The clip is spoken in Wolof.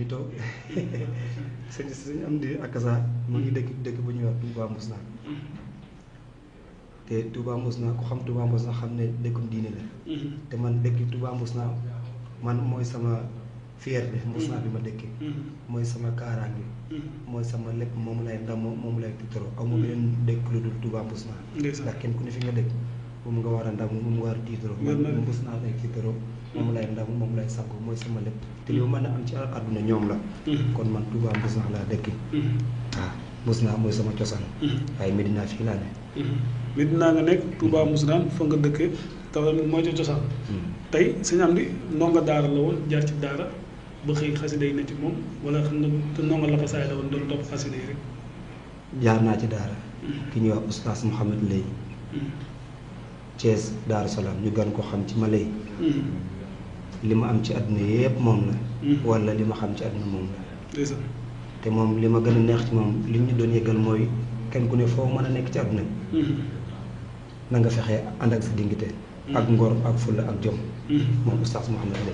ngi toog sëñ am di akasa mu ngi dëkk bu ñuy wax Touba Mbousnaa te Touba Mbousnaa ku xam Touba Mbousnaa xam ne dëkkum diine la te man dëkk Touba Mbousnaa man mooy sama fierté Mbousnaa bi ma dëkkee mooy sama kaaraange mooy sama lépp moom lay ndam moom lay tiitaroo aw ma beneen dëkk lu dul Touba Mbousnaa ndax kenn ku ne fi nga dëkk moom nga war a ndam moom nga war a tiitaroo man Mbousnaa lay tiitaroo moom lay ndam moom lay sànku mooy sama lépp te li ma mën a am ci àdduna ñoom la kon man Touba Mbousnaa laa dëkki waaw Mbousnaa mooy sama cosaan waaye Medina fii laa ne Medina nga nekk Touba Mbousnaa fa nga dëkkee taw mooy ca cosaan tey sëñ Amdi ndongo daara la woon jaar ci daara ba xëy xasida yi ne ci moom wala xam na te ndongo la xasaay la woon doon topp xasida yi rek jaar naa ci daara ki ñuy wax oustaz Mouhamed Lay Thiès Daaru Salaam ñu gën ko xam ci ma lay li ma am ci àdduna yëpp moom la wala li ma xam ci àdduna moom la te moom li ma gën a neex ci moom li ñu doon yëgal mooy kenn ku ne foo mën a nekk ci àdduna na nga fexe ànd ak sa dignité ak ngor ak fulla ak jom moom oustaz Mouhamed Lay